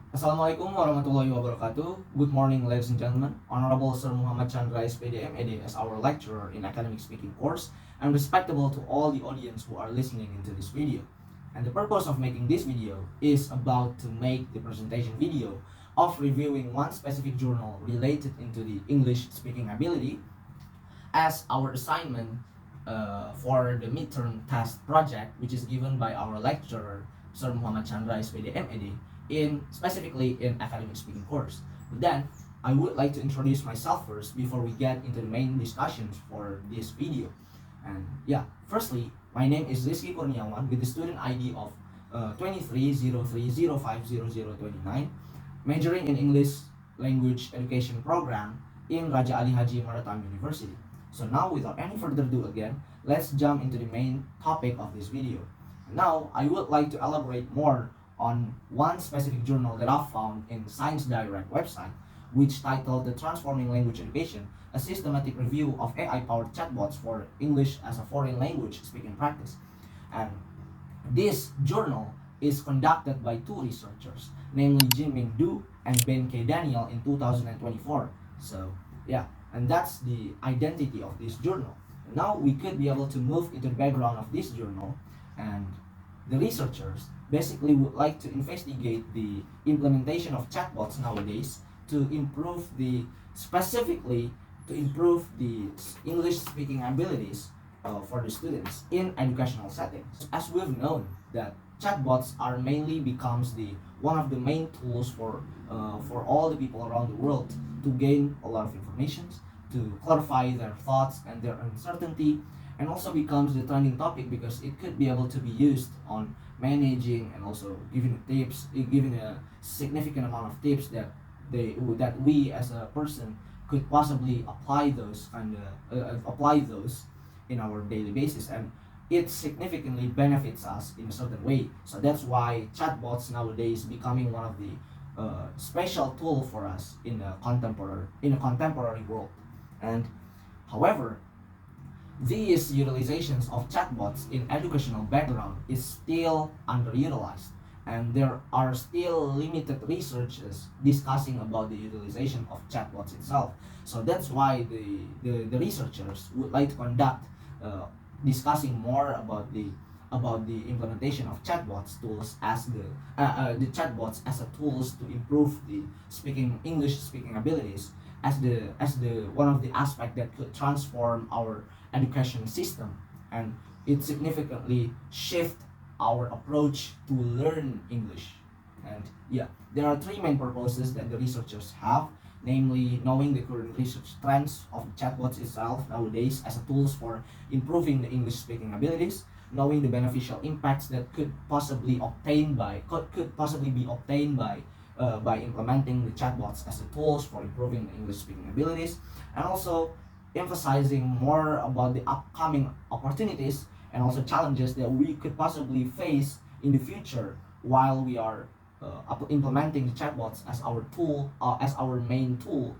Assalamualaikum warahmatullahi wabarakatuh. Good morning, ladies and gentlemen. Honorable Sir Muhammad Chandra S.Pd, M.Ed, as our lecturer in academic speaking course, and respectable to all the audience who are listening into this video. And the purpose of making this video is about to make the presentation video of reviewing one specific journal related into the English speaking ability as our assignment for the midterm test project, which is given by our lecturer, Sir Muhammad Chandra S.Pd, M.Ed, in specifically in academic speaking course. But then, I would like to introduce myself first before we get into the main discussions for this video. And yeah, firstly, my name is Rizky Kurniawan with the student ID of 2303050029, majoring in English Language Education Program in Raja Ali Haji Maritime University. So now, without any further ado again, let's jump into the main topic of this video. Now, I would like to elaborate more on one specific journal that I've found in Science Direct website, which titled The Transforming Language Education, a systematic review of AI-powered chatbots for English as a foreign language speaking practice. And this journal is conducted by two researchers, namely Jinming Du and Ben K. Daniel in 2024. So yeah, and that's the identity of this journal. Now we could be able to move into the background of this journal, and the researchers basically would like to investigate the implementation of chatbots nowadays to improve the specifically to improve the English speaking abilities for the students in educational settings. As we've known that chatbots are mainly becomes the one of the main tools for all the people around the world to gain a lot of information, to clarify their thoughts and their uncertainty, and also becomes the trending topic because it could be able to be used on managing and also giving tips, giving a significant amount of tips that we as a person could possibly apply those apply those in our daily basis, and it significantly benefits us in a certain way. So that's why chatbots nowadays becoming one of the special tool for us in a contemporary world. And however, these utilizations of chatbots in educational background is still underutilized, and there are still limited researches discussing about the utilization of chatbots itself. So that's why the researchers would like to conduct discussing more about the implementation of chatbots tools as the chatbots as a tools to improve the speaking English speaking abilities as the one of the aspect that could transform our education system, and it significantly shift our approach to learn English. And yeah, there are three main purposes that the researchers have, namely knowing the current research trends of chatbots itself nowadays as a tools for improving the English speaking abilities, knowing the beneficial impacts that could possibly be obtained by implementing the chatbots as the tools for improving the English speaking abilities, and also emphasizing more about the upcoming opportunities and also challenges that we could possibly face in the future while we are implementing the chatbots as our tool, as our main tool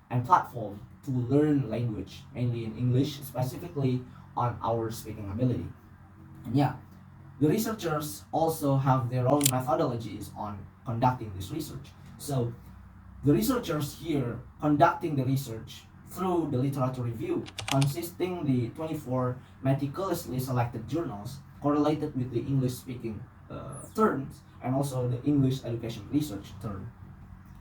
and platform to learn language, mainly in English, specifically on our speaking ability. And yeah, the researchers also have their own methodologies on conducting this research. So the researchers here conducting the research through the literature review, consisting the 24 meticulously selected journals correlated with the English speaking terms and also the English education research term.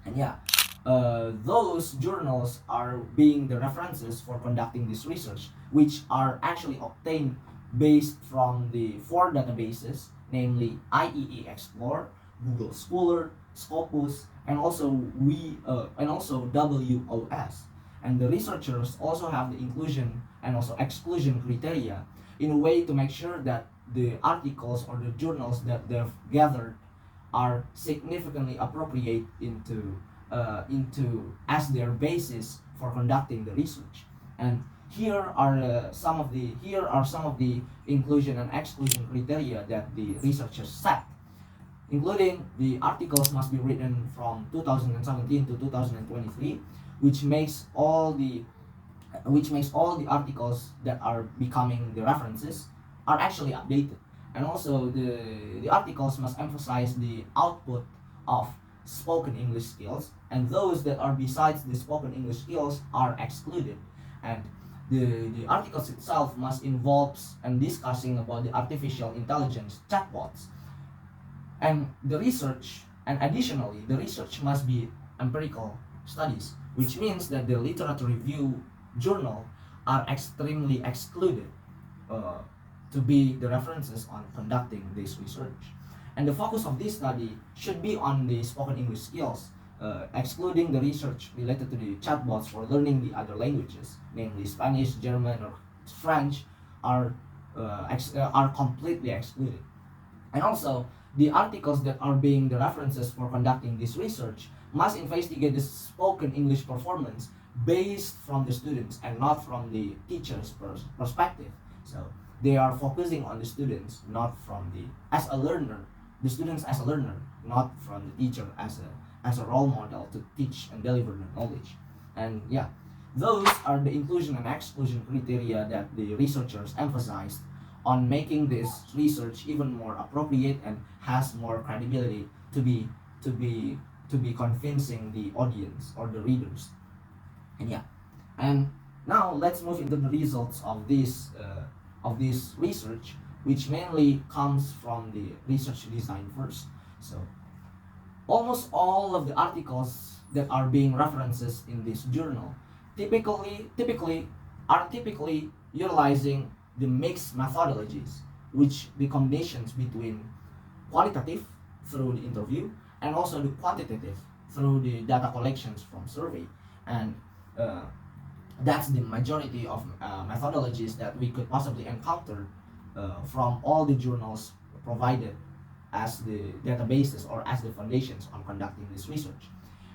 And yeah, those journals are being the references for conducting this research, which are actually obtained based from the four databases, namely IEE Explore, Google Scholar, Scopus, and also WOS. And the researchers also have the inclusion and also exclusion criteria in a way to make sure that the articles or the journals that they've gathered are significantly appropriate into as their basis for conducting the research. And here are some of the inclusion and exclusion criteria that the researchers set, including the articles must be written from 2017 to 2023, which makes all the articles that are becoming the references are actually updated. And also the articles must emphasize the output of spoken English skills, and those that are besides the spoken English skills are excluded. And the articles itself must involve and discussing about the artificial intelligence chatbots. And the research, and additionally, the research must be empirical studies, which means that the literature review journal are extremely excluded to be the references on conducting this research. And the focus of this study should be on the spoken English skills, excluding the research related to the chatbots for learning the other languages, namely Spanish, German, or French, are completely excluded. And also, the articles that are being the references for conducting this research must investigate the spoken English performance based from the students and not from the teacher's perspective. So they are focusing on the students, not from as a learner, the students as a learner, not from the teacher as a role model to teach and deliver the knowledge. And yeah, those are the inclusion and exclusion criteria that the researchers emphasized on making this research even more appropriate and has more credibility to be convincing the audience or the readers. And yeah, and now let's move into the results of this research, which mainly comes from the research design first. So almost all of the articles that are being references in this journal typically utilizing the mixed methodologies, which the combinations between qualitative through the interview and also the quantitative through the data collections from survey. And that's the majority of methodologies that we could possibly encounter from all the journals provided as the databases or as the foundations on conducting this research.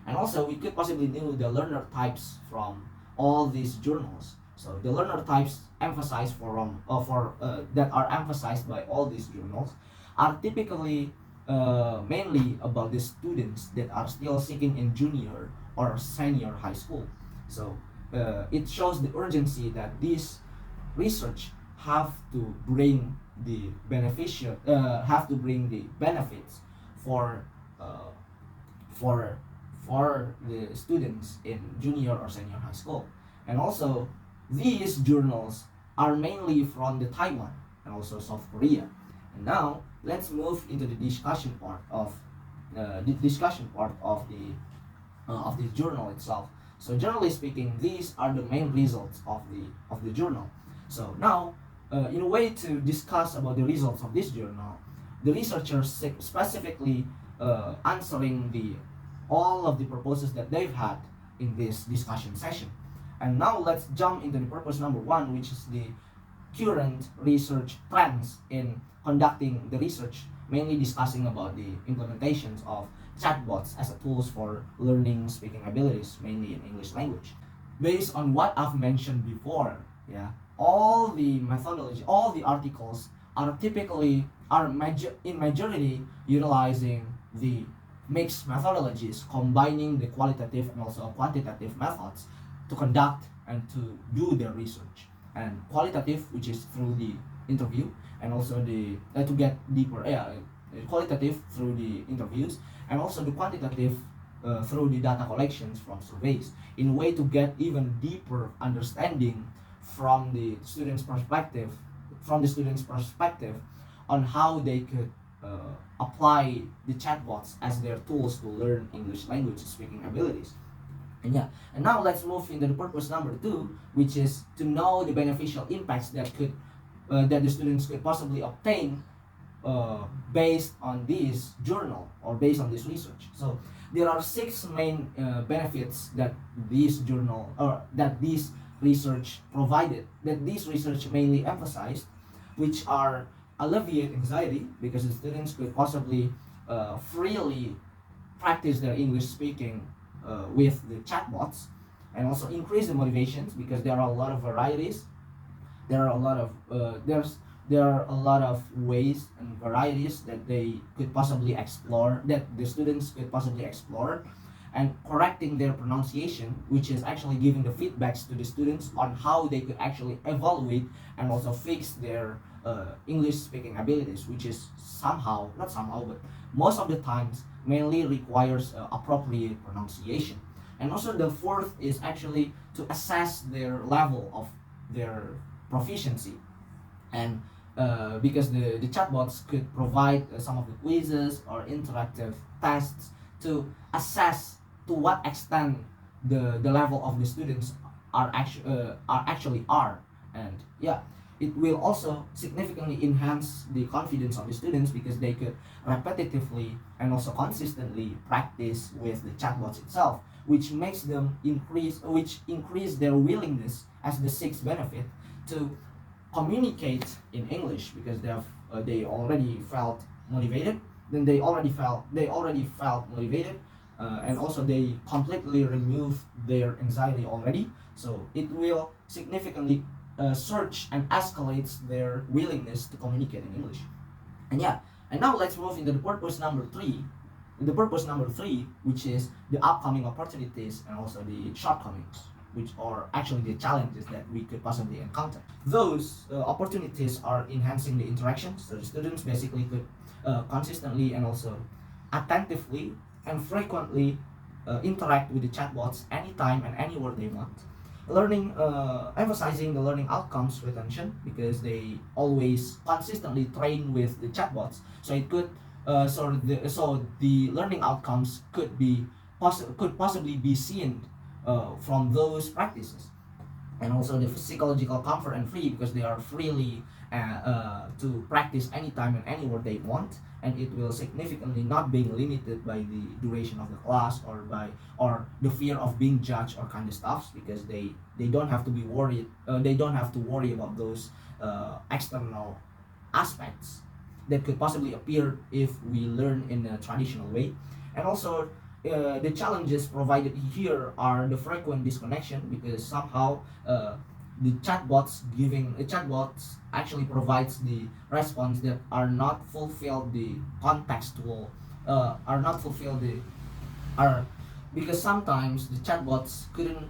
And also we could possibly know the learner types from all these journals. So the learner types emphasized that are emphasized by all these journals are typically mainly about the students that are still seeking in junior or senior high school. So it shows the urgency that this research have to bring the benefits for the students in junior or senior high school. And also these journals are mainly from the Taiwan and also South Korea. And now let's move into the discussion part of the journal itself. So generally speaking, these are the main results of the journal. So now, in a way to discuss about the results of this journal, the researchers specifically answering all of the purposes that they've had in this discussion session. And now let's jump into the purpose number 1, which is the current research trends in conducting the research, mainly discussing about the implementations of chatbots as a tools for learning speaking abilities, mainly in English language. Based on what I've mentioned before, all the methodology, all the articles are in majority utilizing the mixed methodologies, combining the qualitative and also quantitative methods to conduct and to do their research. And qualitative, which is through the interview, and also to get deeper, qualitative through the interviews, and also the quantitative through the data collections from surveys, in a way to get even deeper understanding from the student's perspective, on how they could apply the chatbots as their tools to learn English language speaking abilities. And now let's move into the purpose number 2, which is to know the beneficial impacts that the students could possibly obtain based on this journal or based on this research. So there are 6 main benefits that this journal or that this research provided, that this research mainly emphasized, which are alleviate anxiety because the students could possibly freely practice their English speaking with the chatbots, and also increase the motivations because there are a lot of varieties. There are a lot of ways and varieties that they could possibly explore, that the students could possibly explore, and correcting their pronunciation, which is actually giving the feedbacks to the students on how they could actually evaluate and also fix their English speaking abilities, which is somehow, not somehow, but most of the times mainly requires appropriate pronunciation. And also the fourth is actually to assess their level of their proficiency. And because the chatbots could provide some of the quizzes or interactive tests to assess to what extent the level of the students are. And yeah, it will also significantly enhance the confidence of the students because they could repetitively and also consistently practice with the chatbots itself, which makes them increase their willingness as the sixth benefit to communicate in English because they already felt motivated. Then they already felt motivated, and also they completely remove their anxiety already. So it will significantly search and escalates their willingness to communicate in English. And yeah, and now let's move into the purpose number three. The purpose number three, which is the upcoming opportunities and also the shortcomings, which are actually the challenges that we could possibly encounter. Those opportunities are enhancing the interactions, so the students basically could consistently and also attentively and frequently interact with the chatbots anytime and anywhere they want. Emphasizing the learning outcomes retention because they always consistently train with the chatbots, so it could so the learning outcomes could possibly be seen from those practices. And also the psychological comfort and free because they are freely to practice anytime and anywhere they want, and it will significantly not being limited by the duration of the class or the fear of being judged or kind of stuffs because they don't have to be worried they don't have to worry about those external aspects that could possibly appear if we learn in a traditional way. And also the challenges provided here are the frequent disconnection because somehow the chatbots actually provides the response that are not fulfill the contextual are not fulfill the are because sometimes the chatbots couldn't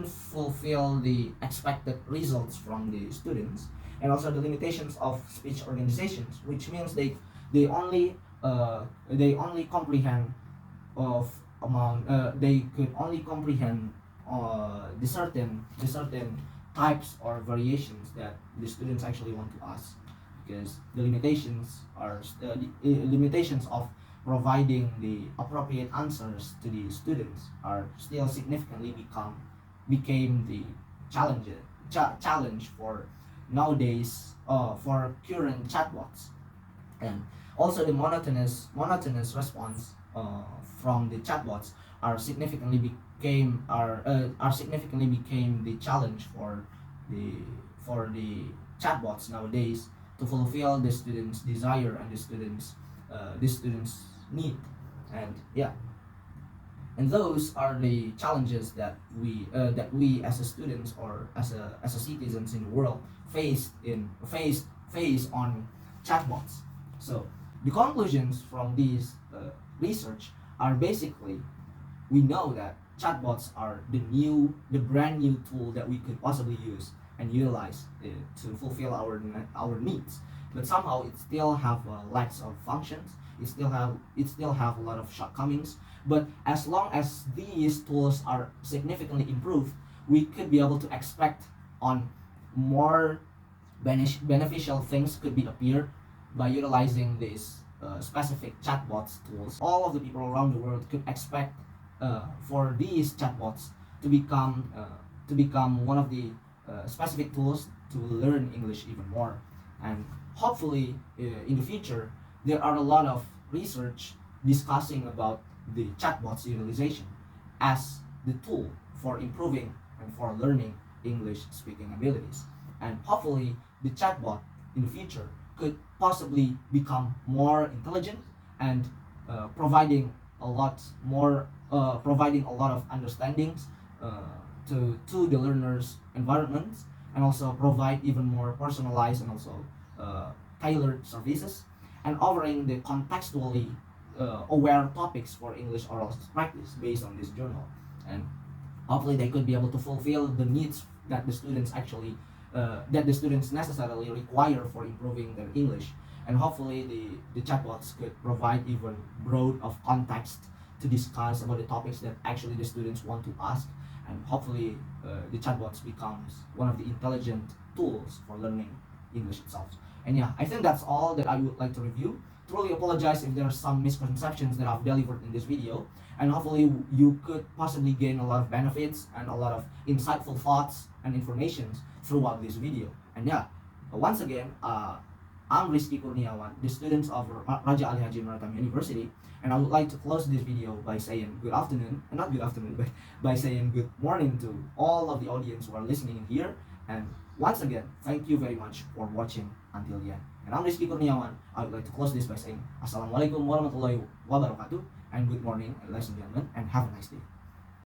fulfill the expected results from the students. And also the limitations of speech organizations, which means they only comprehend of amount they could only comprehend the certain types or variations that the students actually want to ask, because the limitations of providing the appropriate answers to the students are still significantly became the challenge for nowadays for current chatbots. And also the monotonous response from the chatbots are significantly became the challenge for the chatbots nowadays to fulfill the students' desire and the students' need. And yeah, and those are the challenges that we as a students or as a citizens in the world face on chatbots. So the conclusions from these research are basically, we know that chatbots are the brand new tool that we could possibly use and utilize to fulfill our needs. But somehow it still have lacks of functions. It still have a lot of shortcomings. But as long as these tools are significantly improved, we could be able to expect on more beneficial things could be appear by utilizing these specific chatbots tools. All of the people around the world could expect for these chatbots to become one of the specific tools to learn English even more. And hopefully in the future there are a lot of research discussing about the chatbots utilization as the tool for improving and for learning English speaking abilities. And hopefully the chatbot in the future could possibly become more intelligent and providing a lot of understandings to the learner's environment, and also provide even more personalized and also tailored services, and offering the contextually aware topics for English oral practice based on this journal. And hopefully they could be able to fulfill the needs that the students actually that the students necessarily require for improving their English. And hopefully the chatbots could provide even broad of context to discuss about the topics that actually the students want to ask. And hopefully the chatbots becomes one of the intelligent tools for learning English itself. And yeah, I think that's all that I would like to review. Truly apologize if there are some misconceptions that I've delivered in this video, and hopefully you could possibly gain a lot of benefits and a lot of insightful thoughts and information throughout this video. And yeah, once again, I'm Rizky Kurniawan, the student of Raja Ali Haji Maritime University, and I would like to close this video by saying good afternoon, not good afternoon, but by saying good morning to all of the audience who are listening in here. And once again, thank you very much for watching until the end. And I'm Rizky Kurniawan. I would like to close this by saying Assalamualaikum warahmatullahi wabarakatuh, and good morning, ladies and gentlemen, and have a nice day.